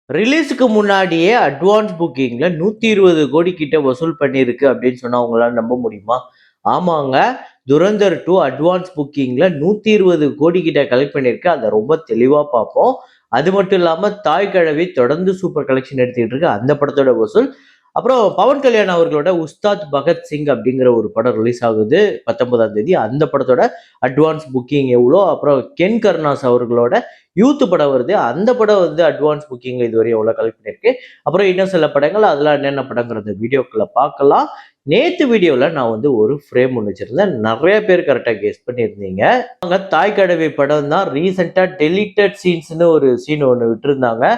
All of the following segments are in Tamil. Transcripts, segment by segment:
ரிலீஸுக்கு முன்னாடியே அட்வான்ஸ் புக்கிங்ல 120 கோடி கிட்ட வசூல் பண்ணியிருக்கு அப்படின்னு சொன்னா உங்களால நம்ப முடியுமா? ஆமாங்க. துரந்தர் 2 அட்வான்ஸ் புக்கிங்ல 120 கோடி கிட்ட கலெக்ட் பண்ணியிருக்கு. அத ரொம்ப தெளிவா பார்ப்போம். அது மட்டும் இல்லாம தாய் கிழவி தொடர்ந்து சூப்பர் கலெக்ஷன் எடுத்துக்கிட்டு இருக்கு. அந்த படத்தோட வசூல். அப்புறம் பவன் கல்யாண் அவர்களோட உஸ்தாத் பகத் சிங் அப்படிங்கிற ஒரு படம் ரிலீஸ் ஆகுது 19ஆம் தேதி. அந்த படத்தோட அட்வான்ஸ் புக்கிங் எவ்வளோ? அப்புறம் கென் கருணாஸ் அவர்களோட யூத் படம் வருது. அந்த படம் வந்து அட்வான்ஸ் புக்கிங்ல இதுவரையும் எவ்வளோ கலெக்ட் பண்ணியிருக்கு. அப்புறம் இன்னும் சில படங்கள் அதெல்லாம் என்னென்ன படங்கிறத வீடியோக்குள்ள பார்க்கலாம். நேத்து வீடியோல நான் வந்து ஒரு ஃப்ரேம் ஒண்ணு வச்சிருந்தேன். நெறைய பேர் கரெக்ட்டா கெஸ் பண்ணியிருந்தீங்க. தாய் கடவை படம் தான் ரீசென்ட்டா டெலிட்டட் சீன்ஸ்ன்னு ஒரு சீன் ஒண்ணு விட்டிருந்தாங்க.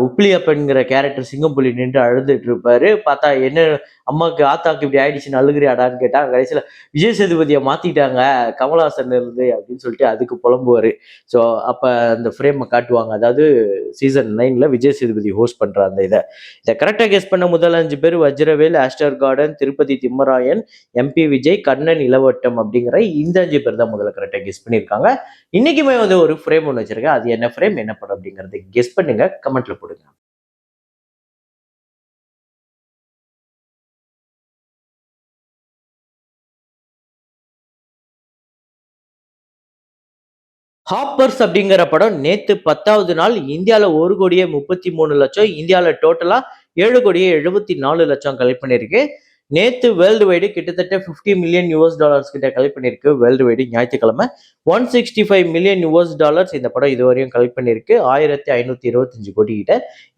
உப்பிலியப்பன்ங்கிற கேரக்டர் சிங்கம்புலி நின்று அழுதுட்டு இருப்பாரு. பார்த்தா என்ன அம்மாக்கு ஆத்தாக்கு இப்படி ஆயிடுச்சுன்னு அழுகுறியாடான்னு கேட்டா, கடைசியில விஜய் சேதுபதிய மாத்திட்டாங்க கமலஹாசன் இருந்து அப்படின்னு சொல்லிட்டு அதுக்கு புலம்புவாரு. ஸோ அப்ப அந்த ஃப்ரேம காட்டுவாங்க. அதாவது சீசன் 9ல விஜய் சேதுபதி ஹோஸ்ட் பண்ற அந்த இத கரெக்ட்டா கெஸ் பண்ண முதல் 5 பேர் Vajravel, Aster Garden, Tirupati Thimmarayan, MP Vijay, Kannan Ilavattam அப்படிங்கிற இந்த 5 பேர் தான் முதல்ல கரெக்ட்டா கெஸ் பண்ணியிருக்காங்க. இன்னைக்குமே வந்து ஒரு ஃப்ரேம் ஒண்ணு வச்சிருக்கேன். அது என்ன ஃப்ரேம், என்ன படம் அப்படிங்கறத கெஸ் பண்ணுங்க. கமெண்ட்ல போடுங்க. ஹாப்பர்ஸ் அப்படிங்கிற படம் நேத்து 10வது நாள் இந்தியால 1,33,00,000, இந்தியால டோட்டலா 7,74,00,000 கலெக்ட் பண்ணிருக்கு. நேத்து வேர்ல்டு வைடு கிட்டத்தட்ட 50 மில்லியன் யூஎஸ் கிட்ட கலெக்ட் பண்ணிருக்கு. வேர்ல்டு வைடு ஞாயிற்றுக்கிழமை 165 மில்லியன் யூஎஸ் இந்த படம் இதுவரையும் கலெக்ட் பண்ணிருக்கு. 1525 கோடி கிட்ட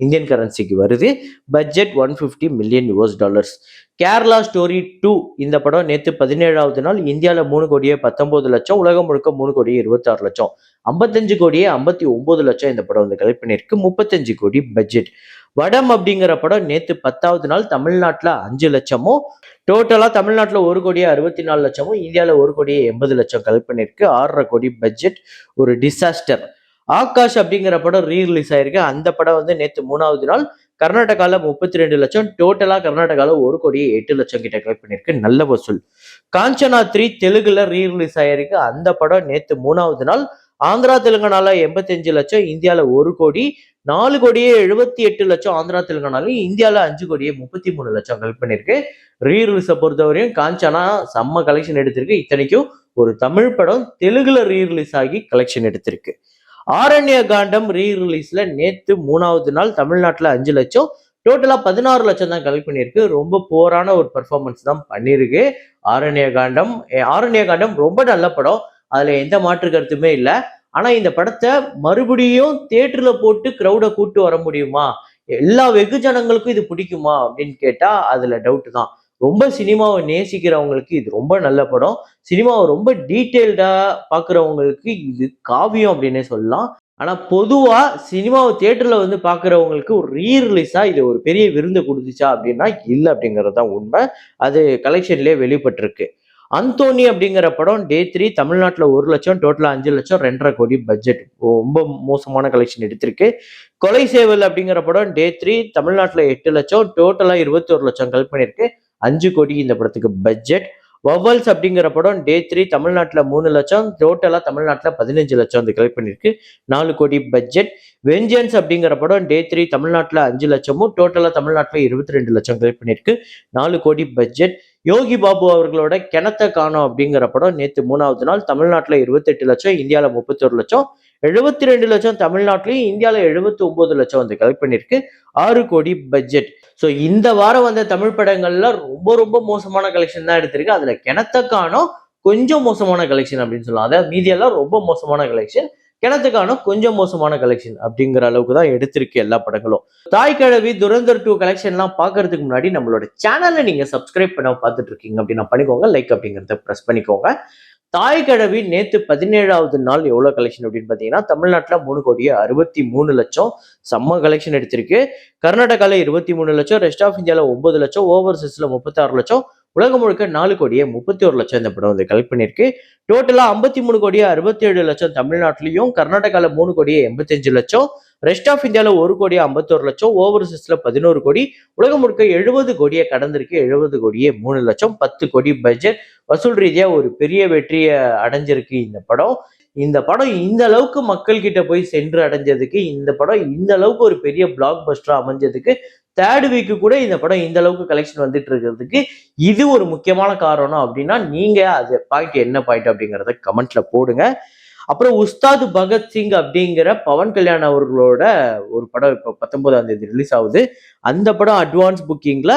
இந்தியன் கரன்சிக்கு வருது. Budget 150 million US. Kerala story 2 இந்த படம் நேத்து 17வது நாள் இந்தியால 3,19,00,000, உலகம் முழுக்க 3,26,00,000, 55 கோடியே 59,00,000 இந்த படம் வந்து கலெக்ட் பண்ணிருக்கு. 35 கோடி பட்ஜெட். வடம் அப்படிங்கிற படம் நேத்து 10வது நாள் தமிழ்நாட்டுல 5,00,000மும், டோட்டலா தமிழ்நாட்டுல 1,64,00,000மும், இந்தியால 1,80,00,000 கலெக்ட் பண்ணிருக்கு. 6,50 கோடி பட்ஜெட். ஒரு டிசாஸ்டர். ஆகாஷ் அப்படிங்கிற படம் ரிலீஸ் ஆயிருக்கு. அந்த படம் வந்து நேத்து 3வது நாள் கர்நாடகால 32,00,000, டோட்டலா கர்நாடகால 1,08,00,000 கிட்ட கலெக்ட் பண்ணிருக்கு. நல்ல வசூல். காஞ்சனா 3 தெலுங்குல ரிலீஸ் ஆயிருக்கு. அந்த படம் நேத்து 3வது நாள் ஆந்திரா தெலுங்கானால 85,00,000, இந்தியால 1 கோடி, 4,78,00,000 ஆந்திரா தெலுங்கானாலையும், இந்தியால 5,33,00,000 கலெக்ட் பண்ணிருக்கு. ரீரிலீஸை பொறுத்தவரையும் காஞ்சனா செம்ம கலெக்ஷன் எடுத்திருக்கு. இத்தனைக்கும் ஒரு தமிழ் படம் தெலுங்குல ரீரிலீஸ் ஆகி கலெக்ஷன் எடுத்திருக்கு. ஆரண்ய காண்டம் ரீரிலீஸ்ல நேத்து 3வது நாள் தமிழ்நாட்டுல 5,00,000, டோட்டலா 16,00,000 தான் கலெக்ட் பண்ணிருக்கு. ரொம்ப போரான ஒரு பெர்ஃபார்மன்ஸ் தான் பண்ணிருக்கு ஆரண்ய காண்டம். ஆரண்ய காண்டம் ரொம்ப நல்ல படம். அதுல எந்த மாற்று கருத்துமே இல்லை. ஆனா இந்த படத்தை மறுபடியும் தியேட்டர்ல போட்டு கிரௌட கூட்டு வர முடியுமா, எல்லா வெகுஜனங்களுக்கும் இது பிடிக்குமா அப்படின்னு கேட்டா அதுல டவுட் தான். ரொம்ப சினிமாவை நேசிக்கிறவங்களுக்கு இது ரொம்ப நல்ல படம். சினிமாவை ரொம்ப டீட்டெயில்டா பாக்குறவங்களுக்கு இது காவியம் அப்படின்னே சொல்லலாம். ஆனா பொதுவா சினிமாவை தியேட்டர்ல வந்து பாக்குறவங்களுக்கு ஒரு ரீரிலீஸா இது ஒரு பெரிய விருந்து கொடுத்துச்சா அப்படின்னா இல்ல அப்படிங்கிறது தான் உண்மை. அது கலெக்ஷன்லயே வெளிப்பட்டிருக்கு. அந்தோனி அப்படிங்கிற படம் டே 3 தமிழ்நாட்டுல 1,00,000, டோட்டலா 5,00,000, 2,50 கோடி பட்ஜெட். ரொம்ப மோசமான கலெக்ஷன் எடுத்திருக்கு. கொலை சேவல் அப்படிங்கிற படம் டே 3 தமிழ்நாட்டுல 8,00,000, டோட்டலா 21,00,000 கலெக்ட் பண்ணிருக்கு. 5 கோடி இந்த படத்துக்கு பட்ஜெட். வவ்வல்ஸ் அப்படிங்கிற படம் டே 3 தமிழ்நாட்டுல 3,00,000, டோட்டலா தமிழ்நாட்டுல 15,00,000 வந்து கலெக்ட் பண்ணிருக்கு. 4 கோடி பட்ஜெட். வெஞ்சன்ஸ் அப்படிங்கிற படம் டே 3 தமிழ்நாட்டுல 5,00,000மும், டோட்டலா தமிழ்நாட்டுல 22,00,000 கலெக்ட் பண்ணிருக்கு. 4 கோடி பட்ஜெட். யோகி பாபு அவர்களோட கிணத்த காணோம் அப்படிங்கிற படம் நேத்து 3வது நாள் தமிழ்நாட்டுல 28,00,000, இந்தியால 31,00,000, 72,00,000 தமிழ்நாட்டிலையும், இந்தியால 79,00,000 வந்து கலெக்ட் பண்ணிருக்கு. 6 கோடி பட்ஜெட். ஸோ இந்த வாரம் வந்த தமிழ் படங்கள்ல ரொம்ப ரொம்ப மோசமான கலெக்ஷன் தான் எடுத்திருக்கு. அதுல கிணத்த காணோம் கொஞ்சம் மோசமான கலெக்ஷன் அப்படின்னு சொல்லலாம். அதாவது மீதியெல்லாம் ரொம்ப மோசமான கலெக்ஷன், கிணத்து காணோம் கொஞ்சம் மோசமான கலெக்ஷன் அப்படிங்கிற அளவுக்கு தான் எடுத்திருக்கு எல்லா படங்களும். தாய் கிழவி, துரந்தர் 2 கலெக்ஷன்லாம் பார்க்கறதுக்கு முன்னாடி நம்மளோட சேனலை நீங்க சப்ஸ்கிரைப் பண்ண பார்த்துட்டு இருக்கீங்க அப்படின்னா பண்ணிக்கோங்க. லைக் அப்படிங்கிறத ப்ரெஸ் பண்ணிக்கோங்க. தாய் கிழவி நேத்து 17வது நாள் எவ்வளவு கலெக்ஷன் அப்படின்னு பாத்தீங்கன்னா தமிழ்நாட்டுல 3,63,00,000 செம்ம கலெக்ஷன் எடுத்திருக்கு. கர்நாடகால 23,00,000, ரெஸ்ட் ஆஃப் இந்தியால 9,00,000, ஓவர்சீஸ்ல 36,00,000, உலகம் முழுக்க 4,31,00,000 இந்த படம் வந்து கலெக்ட் பண்ணிருக்கு. டோட்டலா 53,67,00,000 தமிழ்நாட்டிலையும், கர்நாடகால 3,85,00,000, ரெஸ்ட் ஆஃப் இந்தியால 1,51,00,000, ஓவர்சீஸ்ல 11 கோடி, உலகம் முழுக்க 70 கோடியை கடந்திருக்கு. 70,03,00,000, 10 கோடி பட்ஜெட். வசூல் ரீதியா ஒரு பெரிய வெற்றியை அடைஞ்சிருக்கு இந்த படம். இந்த படம் இந்த அளவுக்கு மக்கள் கிட்ட போய் சென்று அடைஞ்சதுக்கு, இந்த படம் இந்த அளவுக்கு ஒரு பெரிய பிளாக் பஸ்டரா அமைஞ்சதுக்கு, தேர்ட் வீக்கு கூட இந்த படம் இந்த அளவுக்கு கலெக்ஷன் வந்துட்டு இருக்கிறதுக்கு இது ஒரு முக்கியமான காரணம் அப்படின்னா, நீங்க அது பாயிண்ட் என்ன பாயிண்ட் அப்படிங்கிறத கமெண்ட்ல போடுங்க. அப்புறம் உஸ்தாத் பகத்சிங் அப்படிங்கிற பவன் கல்யாண் அவர்களோட ஒரு படம் இப்போ 19ஆம் தேதி ரிலீஸ் ஆகுது. அந்த படம் அட்வான்ஸ் புக்கிங்ல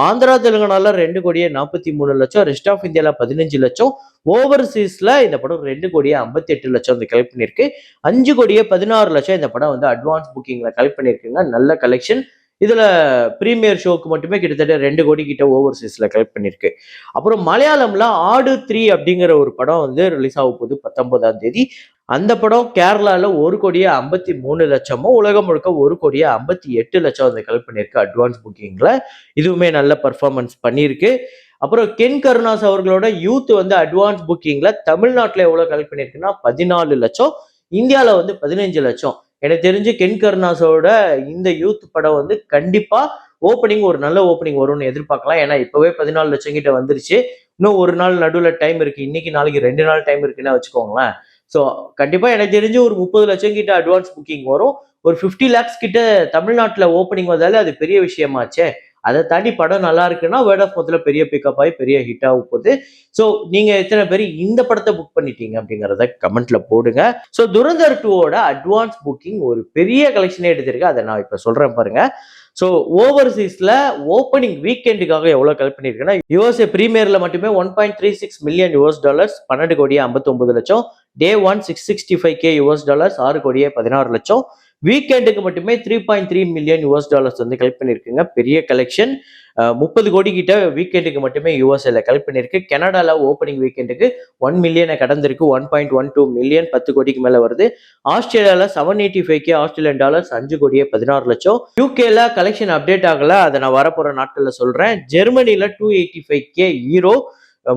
ஆந்திரா தெலுங்கானால 2,43,00,000, ரெஸ்ட் ஆஃப் இந்தியால 15,00,000, ஓவர்சீஸ்ல இந்த படம் 2,58,00,000 வந்து கலெக்ட் பண்ணிருக்கு. 5,16,00,000 இந்த படம் வந்து அட்வான்ஸ் புக்கிங்ல கலெக்ட் பண்ணிருக்குங்க. நல்ல கலெக்ஷன். இதுல பிரீமியர் ஷோக்கு மட்டுமே கிட்டத்தட்ட 2 கோடி கிட்ட ஓவர்சீஸ்ல கலெக்ட் பண்ணிருக்கு. அப்புறம் மலையாளம்ல ஆடு 3 அப்படிங்கிற ஒரு படம் வந்து ரிலீஸ் ஆக போகுது 19ஆம் தேதி. அந்த படம் கேரளால 1,53,00,000, உலகம் முழுக்க 1,58,00,000 வந்து கலெக்ட் பண்ணிருக்கு அட்வான்ஸ் புக்கிங்ல. இதுவுமே நல்ல பர்ஃபார்மன்ஸ் பண்ணியிருக்கு. அப்புறம் கென் கருணாஸ் அவர்களோட யூத் வந்து அட்வான்ஸ் புக்கிங்ல தமிழ்நாட்டில் எவ்வளவு கலெக்ட் பண்ணியிருக்குன்னா 14,00,000, இந்தியாவில் வந்து 15,00,000. எனக்கு தெரிஞ்சு கென் கருணாஸோட இந்த யூத் படம் வந்து கண்டிப்பா ஓப்பனிங் ஒரு நல்ல ஓப்பனிங் வரும்னு எதிர்பார்க்கலாம். ஏன்னா இப்பவே 14,00,000 கிட்ட வந்துருச்சு. இன்னும் ஒரு நாள் நடுவில் டைம் இருக்கு. இன்னைக்கு நாளைக்கு 2 நாள் டைம் இருக்குன்னு வச்சுக்கோங்களேன். ஸோ கண்டிப்பா எனக்கு தெரிஞ்சு ஒரு 30,00,000 கிட்ட அட்வான்ஸ் புக்கிங் வரும். ஒரு 50 lakhs கிட்ட தமிழ்நாட்டில் ஓப்பனிங் வந்தாலே அது பெரிய விஷயமாச்சே. அதை தாண்டி படம் நல்லா இருக்குன்னா வேர்ட் ஆஃப் மவுத்ல பெரிய பிக்கப் ஆகி பெரிய ஹிட் ஆக போகுது. ஸோ நீங்க எத்தனை பேர் இந்த படத்தை புக் பண்ணிட்டீங்க அப்படிங்கிறத கமெண்ட்ல போடுங்க. ஸோ துரந்தர் 2ஓட அட்வான்ஸ் புக்கிங் ஒரு பெரிய கலெக்ஷனே எடுத்திருக்கு. அதை நான் இப்ப சொல்றேன் பாருங்க. ஸோ ஓவர்சீஸ்ல ஓப்பனிங் வீக்கெண்டுக்காக எவ்வளவு கலெக்ட் பண்ணிருக்குன்னா, யுஎஸ்ஏ பிரீமியர்ல மட்டுமே $1.36 மில்லியன், 12,59,00,000. டே 1 $665K, $6,16,00,000. வீக்கெண்டுக்கு மட்டுமே $3.3 மில்லியன் வந்து கலெக்ட் பண்ணிருக்குங்க. பெரிய கலெக்ஷன். 30 கோடி கிட்ட வீக்கெண்டுக்கு மட்டுமே யூஎஸ்ஏல கலெக்ட் பண்ணிருக்கு. கனடால ஓப்பனிங் வீக்கெண்டுக்கு 1 மில்லியனை கடந்திருக்கு. 1.12 மில்லியன், 10 கோடிக்கு மேல வருது. ஆஸ்திரேலியால $785K, ஆஸ்திரேலியன் டாலர்ஸ், 5,16,00,000. யூகேல கலெக்ஷன் அப்டேட் ஆகல, அதை நான் வரப்போற நாட்கள்ல சொல்றேன். ஜெர்மனில $285K,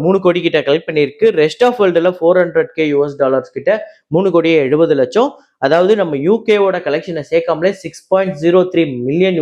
3 கோடி கிட்ட கலெக்ட் பண்ணிருக்கு. ரெஸ்ட் ஆஃப் வேர்ல்டுல $400K கிட்ட 3,70,00,000. அதாவது நம்ம யூகேவோட கலெக்ஷனை சேர்க்காமலே $6.03 மில்லியன்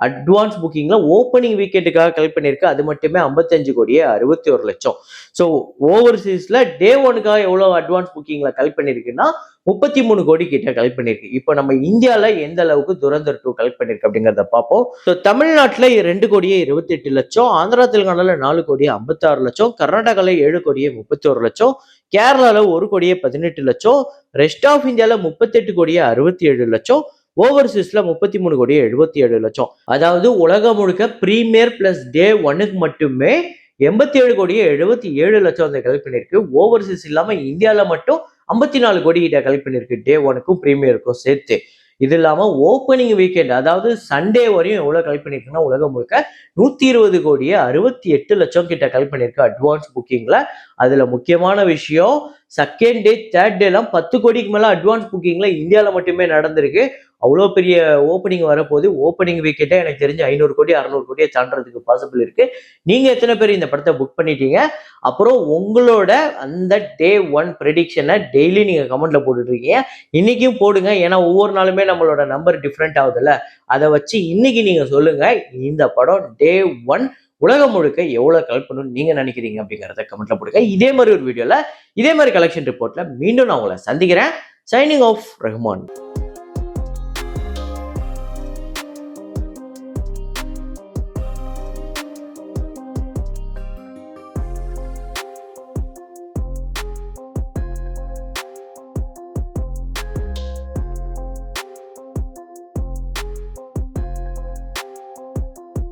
அட்வான்ஸ் புக்கிங்ல ஓப்பனிங் வீக்கெண்டுக்காக கலெக்ட் பண்ணிருக்கு. அது மட்டுமே 55,61,00,000. ஸோ ஓவர்சீஸ்ல டே 1க்காக எவ்வளவு அட்வான்ஸ் புக்கிங்ல கலெக்ட் பண்ணிருக்குன்னா 33 கோடி கிட்ட கலெக்ட் பண்ணிருக்கு. இப்போ நம்ம இந்தியால எந்த அளவுக்கு துரந்தர் 2 கலெக்ட் பண்ணிருக்கு அப்படிங்கறத பார்ப்போம். ஸோ தமிழ்நாட்டுல 2,28,00,000, ஆந்திரா தெலுங்கானால 4,56,00,000, கர்நாடகால 7,31,00,000, கேரளால 1,18,00,000, ரெஸ்ட் ஆஃப் இந்தியால 38,67,00,000, ஓவர்சீஸ்ல 33,77,00,000. அதாவது உலகம் முழுக்க பிரீமியர் பிளஸ் டே 1க்கு மட்டுமே 87,77,00,000 வந்து கலெக்ட் பண்ணிருக்கு. ஓவர்சீஸ் இல்லாம இந்தியால மட்டும் 54 கோடி கிட்ட கலெக்ட் பண்ணிருக்கு, டே 1க்கும் பிரீமியருக்கும் சேர்த்து. இது இல்லாம ஓப்பனிங் வீக்கெண்ட், அதாவது சண்டே வரையும் எவ்வளவு கலெக்ட் பண்ணிருக்குன்னா உலகம் முழுக்க 120,68,00,000 கிட்ட கலெக்ட் பண்ணிருக்கு அட்வான்ஸ் புக்கிங்ல. அதுல முக்கியமான விஷயம், செகண்ட் டே தேர்ட் டே எல்லாம் 10 கோடிக்கு மேல அட்வான்ஸ் புக்கிங்ல இந்தியால மட்டுமே நடந்திருக்கு. அவ்வளோ பெரிய ஓப்பனிங் வரப்போது. ஓப்பனிங் வீக்கெண்டே எனக்கு தெரிஞ்சு 500 கோடி 600 கோடியை தாண்டறதுக்கு பாசிபிள் இருக்கு. நீங்க எத்தனை பேர் இந்த படத்தை புக் பண்ணிட்டீங்க? அப்புறம் உங்களோட அந்த டே 1 ப்ரெடிக்ஷனை டெய்லி நீங்க கமெண்ட்ல போட்டுட்டு இருக்கீங்க. இன்னைக்கும் போடுங்க. ஏன்னா ஒவ்வொரு நாளுமே நம்மளோட நம்பர் டிஃப்ரெண்ட் ஆகுதுல்ல. அதை வச்சு இன்னைக்கு நீங்க சொல்லுங்க, இந்த படம் டே 1 உலகம் முழுக்க எவ்வளவு கலெக்ட் பண்ணணும்னு நீங்க நினைக்கிறீங்க அப்படிங்கிறத கமெண்ட்ல போடுங்க. இதே மாதிரி ஒரு வீடியோல இதே மாதிரி கலெக்ஷன் ரிப்போர்ட்ல மீண்டும் நான் உங்களை சந்திக்கிறேன். Signing off, Rahman.